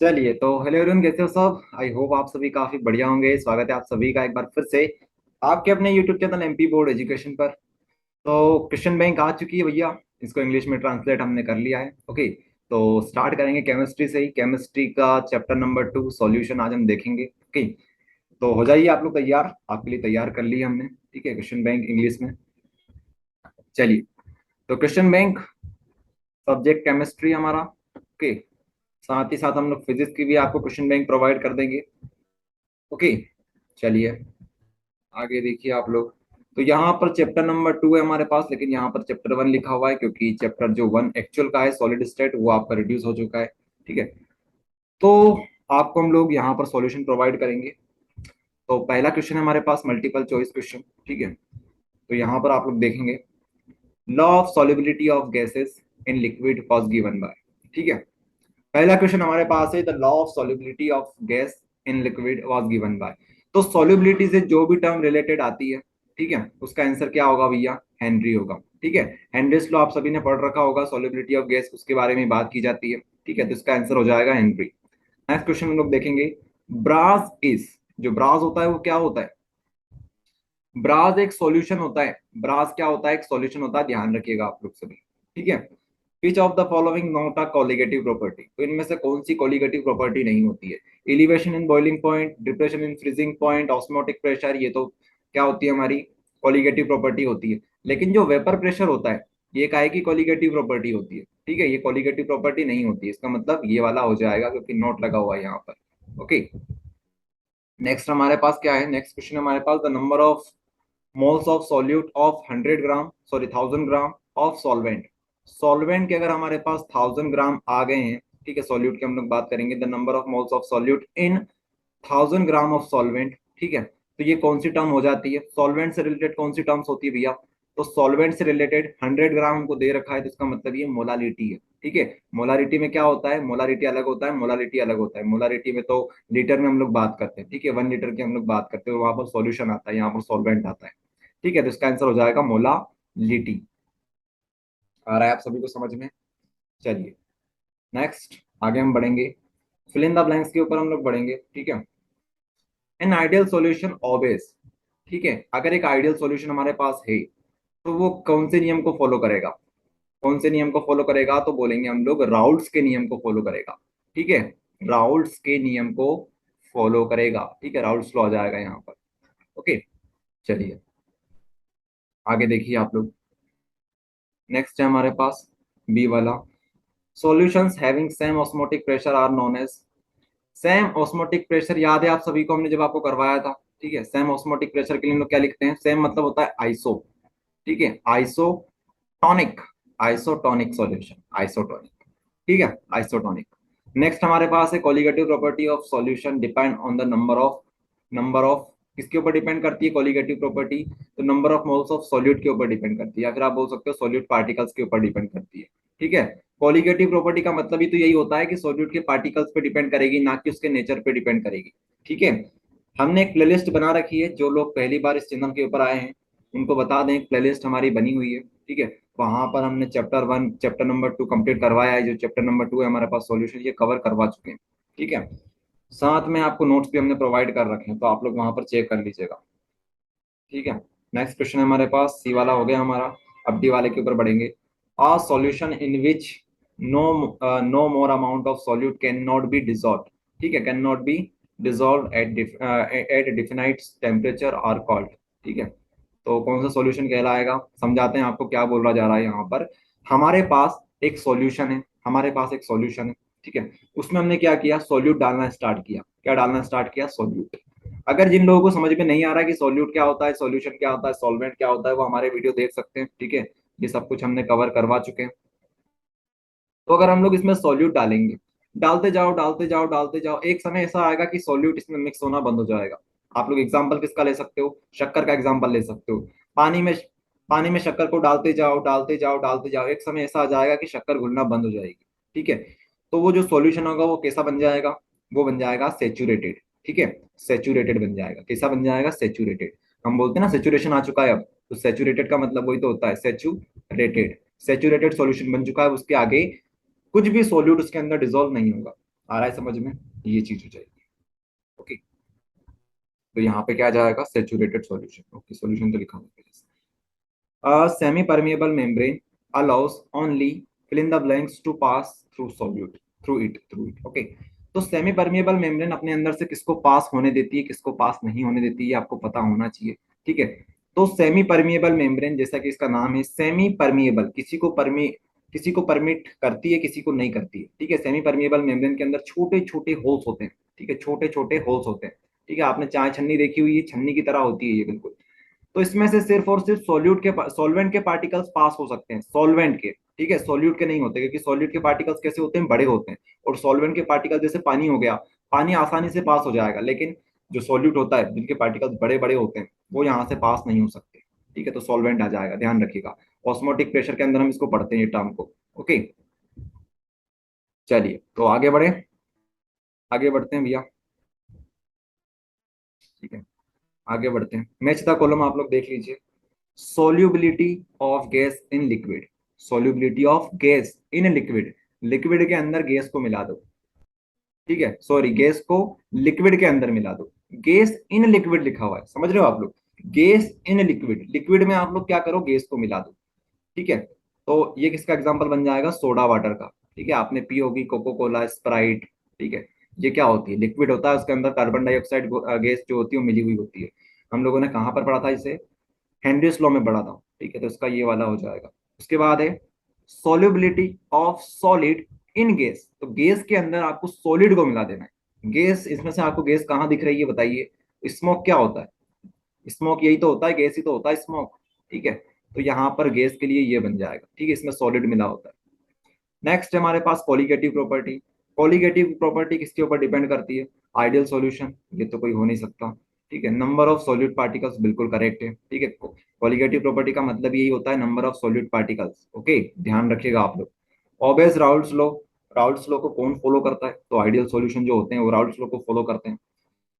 चलिए तो hello everyone, कैसे हो सब। आई होप आप सभी काफी बढ़िया होंगे। स्वागत है आप सभी का एक बार फिर से आपके अपने YouTube channel MP board education पर। तो क्वेश्चन बैंक आ चुकी है भैया। इसको इंग्लिश में ट्रांसलेट हमने कर लिया है। ओके, तो स्टार्ट करेंगे केमिस्ट्री से ही। केमिस्ट्री का चैप्टर नंबर 2 सॉल्यूशन आज हम देखेंगे। ओके, तो हो जाइए आप लोग तैयार। आपके लिए तैयार कर लिया हमने। ठीक है, क्वेश्चन बैंक इंग्लिश में। चलिए, तो क्वेश्चन बैंक सब्जेक्ट केमिस्ट्री हमारा। ओके, साथ ही साथ हम लोग फिजिक्स की भी आपको क्वेश्चन बैंक प्रोवाइड कर देंगे। ओके, चलिए आगे देखिए आप लोग। तो यहाँ पर चैप्टर नंबर 2 है हमारे पास, लेकिन यहाँ पर चैप्टर 1 लिखा हुआ है क्योंकि चैप्टर जो 1 एक्चुअल का है सॉलिड स्टेट वो आपका रिड्यूस हो चुका है। ठीक है, तो आपको हम लोग यहाँ पर सॉल्यूशन प्रोवाइड करेंगे। तो पहला क्वेश्चन है हमारे पास मल्टीपल चॉइस क्वेश्चन। ठीक है, तो यहाँ पर आप लोग देखेंगे law of solubility of gases in liquid was given by. ठीक है, पहला क्वेश्चन हमारे पास है the law of solubility of gas in liquid was given by. तो सॉल्युबिलिटी से जो भी टर्म रिलेटेड आती है, ठीक है, उसका आंसर क्या होगा भैया? हेनरी होगा। ठीक है, हेनरीज लॉ आप सभी ने पढ़ रखा होगा, सॉल्युबिलिटी ऑफ गैस उसके बारे में बात की जाती है। ठीक है, तो इसका आंसर हो जाएगा हेनरी। नेक्स्ट क्वेश्चन हम लोग देखेंगे ब्रास इज। जो ब्रास होता है वो क्या होता है? ब्रास एक सॉल्यूशन होता है। ब्रास क्या होता है? एक सॉल्यूशन होता है, ध्यान रखिएगा आप लोग सभी। ठीक है, which of the following not a colligative property. तो इनमें से कौन सी कोलिगेटिव प्रॉपर्टी नहीं होती है? Elevation in boiling point, depression in freezing point, osmotic pressure, ये तो क्या होती है हमारी? कोलिगेटिव प्रॉपर्टी होती है। लेकिन जो वेपर प्रेशर होता है ये काहे की कोलिगेटिव प्रॉपर्टी होती है? ठीक है, ये कोलिगेटिव प्रॉपर्टी नहीं होती है। इसका मतलब ये वाला हो जाएगा क्योंकि नोट लगा हुआ है यहाँ पर। ओके, नेक्स्ट हमारे पास क्या है? नेक्स्ट क्वेश्चन हमारे पास the number of moles of solute of 100 gram, sorry 1000 gram of solvent. Solvent के अगर हमारे पास 1000 ग्राम आ गए हैं, ठीक है, सॉल्यूट की हम लोग बात करेंगे, the number of moles of solute in 1000 gram of solvent. ठीक है, तो ये कौन सी टर्म हो जाती है? सॉल्वेंट से रिलेटेड कौन सी टर्म्स होती है भैया? तो सॉल्वेंट से रिलेटेड 100 ग्राम हमको दे रखा है, तो इसका मतलब ये मोलालिटी है। ठीक है, मोलारिटी में क्या होता है? मोलारिटी अलग होता है, मोलारिटी अलग होता है। मोलारिटी में तो लीटर में हम लोग बात करते हैं। ठीक है, 1 लीटर की हम लोग बात करते हैं, वहां पर सॉल्यूशन आता है, यहाँ पर सॉल्वेंट आता है। ठीक है, तो इसका आंसर हो जाएगा मोलालिटी। आ रहा है आप सभी को समझ में? चलिए नेक्स्ट आगे हम बढ़ेंगे, फिल इन द ब्लैंक्स के ऊपर हम लोग बढ़ेंगे। ठीक है, एन आइडियल सॉल्यूशन ऑलवेज। ठीक है, अगर एक आइडियल सॉल्यूशन हमारे पास है तो वो कौन से नियम को फॉलो करेगा? कौन से नियम को फॉलो करेगा? तो बोलेंगे हम लोग राउल्ट्स के नियम को फॉलो करेगा। ठीक है, राउल्ट्स के नियम को फॉलो करेगा। ठीक है, राउल्ट्स लॉ आ जाएगा यहाँ पर। ओके, चलिए आगे देखिए आप लोग। नेक्स्ट है हमारे पास बी वाला, solutions having same osmotic pressure are known as. Same osmotic pressure याद है आप सभी को, हमने जब आपको करवाया था। ठीक है, सेम ऑस्मोटिक प्रेशर के लिए हम लोग क्या लिखते हैं? सेम मतलब होता है आइसो। ठीक है, आइसोटोनिक। Isotonic solution, isotonic. ठीक है, आइसोटोनिक। नेक्स्ट हमारे पास है colligative property of solution depend on the number of किसके ऊपर डिपेंड करती है कोलिगेटिव प्रॉपर्टी? तो number of moles of solute के ऊपर डिपेंड करती है, या फिर आप बोल सकते हो सॉल्यूट पार्टिकल्स के ऊपर डिपेंड करती है। ठीक है, कोलिगेटिव प्रॉपर्टी का मतलब ही तो यही होता है कि सॉल्यूट के पार्टिकल्स पे डिपेंड करेगी, ना कि उसके नेचर पे डिपेंड करेगी। ठीक है, हमने एक प्लेलिस्ट बना रखी है, जो लोग पहली बार इस चैनल के ऊपर आए हैं उनको बता दें, प्लेलिस्ट हमारी बनी हुई है। ठीक है, वहां पर हमने चैप्टर 1 चैप्टर नंबर 2 कंप्लीट करवाया है। जो चैप्टर नंबर 2 है हमारे पास सॉल्यूशन, ये कवर करवा चुके हैं। ठीक है, साथ में आपको नोट्स भी हमने प्रोवाइड कर रखे हैं, तो आप लोग वहां पर चेक कर लीजिएगा। ठीक है, नेक्स्ट क्वेश्चन है हमारे पास, सी वाला हो गया हमारा। अब डी वाले के ऊपर बढ़ेंगे। A solution in which no no more amount of solute can not be dissolve. ठीक है, can not be dissolve at definite temperature are called. ठीक है, तो कौन सा सॉल्यूशन कहलाएगा? समझाते हैं आपको क्या बोला जा रहा है यहाँ पर। हमारे पास एक सॉल्यूशन है, हमारे पास एक सॉल्यूशन है। ठीक है, उसमें हमने क्या किया? सॉल्यूट डालना स्टार्ट किया। क्या डालना स्टार्ट किया? सॉल्यूट। अगर जिन लोगों को समझ में नहीं आ रहा है कि सॉल्यूट क्या होता है, सॉल्यूशन क्या होता है, सॉल्वेंट क्या होता है, वो हमारे वीडियो देख सकते हैं। ठीक है, ये सब कुछ हमने कवर करवा चुके हैं। तो अगर हम लोग इसमें सॉल्यूट डालेंगे, डालते जाओ डालते जाओ डालते जाओ, एक समय ऐसा आएगा कि सॉल्यूट इसमें मिक्स होना बंद हो जाएगा। आप लोग एग्जाम्पल किसका ले सकते हो? शक्कर का एग्जाम्पल ले सकते हो। पानी में पानी में शक्कर को डालते जाओ डालते जाओ डालते जाओ, एक समय ऐसा आ जाएगा कि शक्कर घुलना बंद हो जाएगी। ठीक है, तो वो जो सॉल्यूशन होगा वो कैसा बन जाएगा? वो बन जाएगा सेचुरेटेड। ठीक है, सेचुरेटेड बन जाएगा। कैसा बन जाएगा? सेचुरेटेड। हम बोलते हैं ना सेचुरेशन आ चुका है अब, तो सेचुरेटेड का मतलब वही तो होता है, सेचुरेटेड। सेचुरेटेड सॉल्यूशन बन चुका है, उसके आगे कुछ भी सॉल्यूट उसके अंदर डिसॉल्व नहीं होगा। आ रहा है समझ में? ये चीज हो जाएगी। ओके, तो यहाँ पे क्या आ जाएगा, सेचुरेटेड सॉल्यूशन। ओके, सॉल्यूशन तो लिखा हुआ है। A semi-permeable membrane allows only fill in the blanks to pass through solute through it. Okay, तो सेमी परमिएबल मेम्ब्रेन अपने अंदर से किसको पास होने देती है, किसको पास नहीं होने देती है, ये आपको पता होना चाहिए। ठीक है, तो सेमी परमिएबल मेम्ब्रेन, जैसा कि इसका नाम है सेमी परमिएबल, किसी को परमिट करती है, किसी को नहीं करती है। ठीक है, सेमी परमिएबल मेम्ब्रेन के अंदर छोटे छोटे होल्स होते हैं। ठीक है, छोटे छोटे होल्स होते हैं। ठीक है, आपने चाय छन्नी देखी हुई है, छन्नी की तरह होती है ये बिल्कुल। तो इसमें से सिर्फ और सिर्फ सॉल्वेंट के पार्टिकल्स पास हो सकते हैं, सॉल्वेंट के। ठीक है, सॉल्यूट के नहीं होते, क्योंकि सॉल्यूट के पार्टिकल्स कैसे होते हैं, बड़े होते हैं। और सॉल्वेंट के पार्टिकल जैसे पानी हो गया, पानी आसानी से पास हो जाएगा, लेकिन जो सॉल्यूट होता है जिनके पार्टिकल्स बड़े बड़े होते हैं वो यहाँ से पास नहीं हो सकते। ठीक है, तो सॉल्वेंट आ जाएगा, ध्यान रखिएगा। ऑस्मोटिक प्रेशर के अंदर हम इसको पढ़ते हैं ये टर्म को। ओके, चलिए तो आगे बढ़े, आगे बढ़ते हैं भैया। ठीक है, आगे बढ़ते हैं। मैच द कॉलम आप लोग देख लीजिए। solubility of gas in liquid, solubility of gas in liquid, liquid के अंदर गैस को मिला दो। ठीक है, सॉरी, गैस को लिक्विड के अंदर मिला दो। गैस इन लिक्विड लिखा हुआ है, समझ रहे हो आप लोग? गैस इन लिक्विड, लिक्विड में आप लोग क्या करो, गैस को मिला दो। ठीक है, तो ये किसका एग्जांपल बन जाएगा, सोडा वाटर का। ठीक है, आपने पी होगी कोको कोला, स्प्राइट। ठीक है, ये क्या होती है, लिक्विड होता है, उसके अंदर कार्बन डाइऑक्साइड गैस जो होती है वो मिली हुई होती है। हम लोगों ने कहाँ पर पढ़ा था इसे, हेनरीज लॉ में बढ़ा था। ठीक है, तो इसका ये वाला हो जाएगा। उसके बाद है solubility of solid in gas, तो गैस के अंदर आपको सॉलिड को मिला देना है। गैस, इसमें से आपको गैस कहाँ दिख रही है बताइए? स्मोक क्या होता है, स्मोक यही तो होता है, गैस ही तो होता है स्मोक। ठीक है, तो यहाँ पर गैस के लिए ये बन जाएगा। ठीक है, इसमें सॉलिड मिला होता है। नेक्स्ट हमारे पास कॉलिगेटिव प्रॉपर्टी। कॉलिगेटिव प्रॉपर्टी किसके ऊपर डिपेंड करती है, आइडियल सॉल्यूशन, ये तो कोई हो नहीं सकता। ठीक है, नंबर ऑफ सॉल्यूट पार्टिकल्स, बिल्कुल करेक्ट है। ठीक है, कॉलिगेटिव प्रॉपर्टी का मतलब यही होता है, number of solute particles. Okay, ध्यान रखिएगा आप लोग। Obvious Raoult's law, Raoult's law को कौन फॉलो करता है, तो आइडियल सॉल्यूशन जो होते हैं वो राउल्ट्स लॉ को फॉलो करते हैं।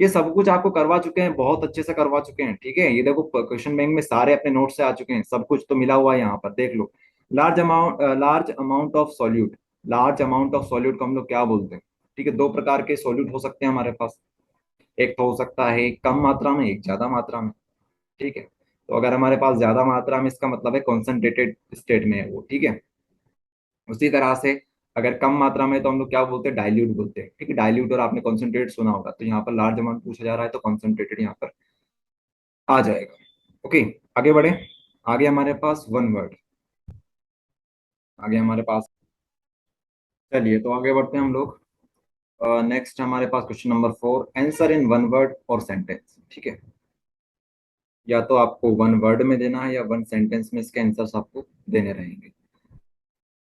ये सब कुछ आपको करवा चुके हैं, बहुत अच्छे से करवा चुके हैं। ठीक है, ये देखो क्वेश्चन बैंक में सारे अपने नोट से आ चुके हैं, सब कुछ तो मिला हुआ है यहाँ पर, देख लो। Large amount of solute, large amount of solute को हम लोग क्या बोलते हैं? ठीक है, दो प्रकार के सॉल्यूट हो सकते हैं हमारे पास। एक तो हो सकता है कम मात्रा में, एक ज्यादा मात्रा में। ठीक है, तो अगर हमारे पास ज्यादा मात्रा में, इसका मतलब है कॉन्सेंट्रेटेड स्टेट में है वो। ठीक है, उसी तरह से अगर कम मात्रा में तो हम लोग क्या बोलते हैं, डाइल्यूट बोलते हैं। ठीक है, डाइल्यूट और आपने कॉन्सेंट्रेट सुना होगा, तो यहाँ पर लार्ज अमाउंट पूछा जा रहा है तो कॉन्सेंट्रेटेड यहाँ पर आ जाएगा। ओके, आगे बढ़े। आगे हमारे पास वन वर्ड, आगे हमारे पास, चलिए तो आगे बढ़ते हैं हम लोग। नेक्स्ट हमारे पास question number 4, answer in one word और सेंटेंस। ठीक है, या तो आपको वन वर्ड में देना है या वन सेंटेंस में इसके आंसर्स आपको देने रहेंगे।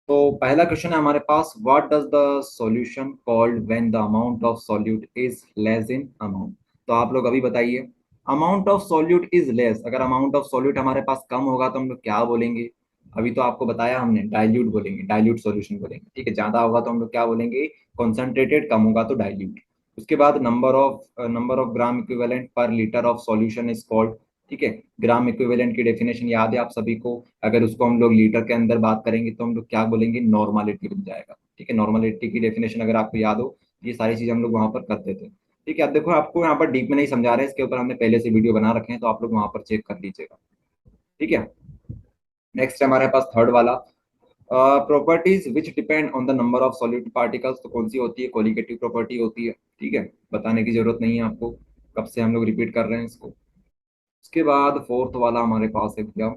तो पहला क्वेश्चन है हमारे पास, what does the solution called when the amount of solute is less in amount. तो आप लोग अभी बताइए, amount of solute is less, अगर अमाउंट ऑफ सॉल्यूट हमारे पास कम होगा तो हम लोग क्या बोलेंगे? अभी तो आपको बताया हमने, डाइल्यूट बोलेंगे, डाइल्यूट सॉल्यूशन बोलेंगे। ठीक है, ज्यादा होगा तो हम लोग क्या बोलेंगे, कॉन्सेंट्रेटेड, कम होगा तो डाइल्यूट। उसके बाद नंबर ऑफ ग्राम इक्विवेलेंट पर litre of solution is called. ठीक है, ग्राम इक्विवेलेंट की डेफिनेशन याद है आप सभी को? अगर उसको हम लोग लीटर के अंदर बात करेंगे तो हम लोग क्या बोलेंगे, नॉर्मलिटी बन जाएगा। ठीक है, नॉर्मलिटी की डेफिनेशन अगर आपको याद हो, ये सारी चीजें हम लोग वहां पर करते थे। ठीक है, अब देखो आपको यहाँ पर डीप में नहीं समझा रहे, इसके ऊपर हमने पहले से वीडियो बना रखे हैं, तो आप लोग वहां पर चेक कर लीजिएगा। ठीक है, नेक्स्ट हमारे पास थर्ड वाला, properties which depend on the number of solute particles, तो कौन सी होती है, कोलिगेटिव प्रॉपर्टी होती है। ठीक है, बताने की जरूरत नहीं है आपको, कब से हम लोग रिपीट कर रहे हैं इसको। उसके बाद फोर्थ वाला हमारे पास है भैया,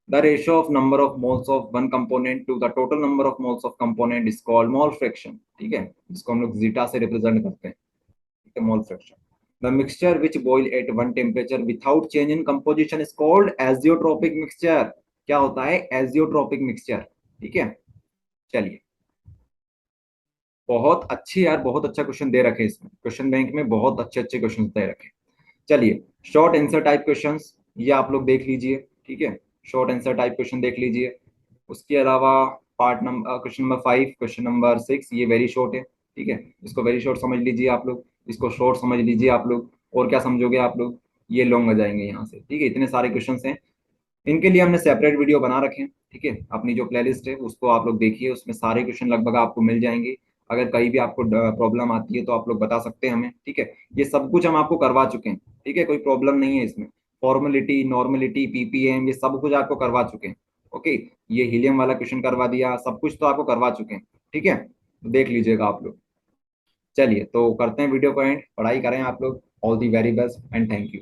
the ratio of number of moles of one component to the total number of moles of component is called mole fraction। ठीक है, इसको हम लोग जीटा से रिप्रेजेंट करते हैं। ठीक है, mole fraction। The mixture which boil at one temperature without change in composition is called azeotropic mixture। क्या होता है, azeotropic mixture। ठीक है, चलिए, बहुत अच्छी यार, बहुत अच्छा क्वेश्चन दे रखे इसमें, क्वेश्चन बैंक में बहुत अच्छे अच्छे क्वेश्चन दे रखे। चलिए, शॉर्ट आंसर टाइप क्वेश्चंस ये आप लोग देख लीजिए। ठीक है, शॉर्ट आंसर टाइप क्वेश्चन देख लीजिए। उसके अलावा part number question number 5, question number 6, ये वेरी शॉर्ट है। ठीक है, इसको वेरी शॉर्ट समझ लीजिए आप लोग, इसको शॉर्ट समझ लीजिए आप लोग। और क्या समझोगे आप लोग, ये लॉन्ग आ जाएंगे यहाँ से। ठीक है, इतने सारे क्वेश्चन हैं, इनके लिए हमने सेपरेट वीडियो बना रखे हैं। ठीक है, अपनी जो प्लेलिस्ट है उसको आप लोग देखिए, उसमें सारे क्वेश्चन लगभग आपको मिल जाएंगे। अगर कहीं भी आपको प्रॉब्लम आती है तो आप लोग बता सकते हैं हमें, ठीक है। ये सब कुछ हम आपको करवा चुके हैं, ठीक है, कोई प्रॉब्लम नहीं है इसमें। फॉर्मेलिटी, नॉर्मेलिटी, पीपीएम, ये सब कुछ आपको करवा चुके हैं। ओके, ये हीलियम वाला क्वेश्चन करवा दिया, सब कुछ तो आपको करवा चुके हैं, ठीक है। तो देख लीजिएगा आप लोग। चलिए तो करते हैं वीडियो को एंड, पढ़ाई करें आप लोग। All the very best and thank you.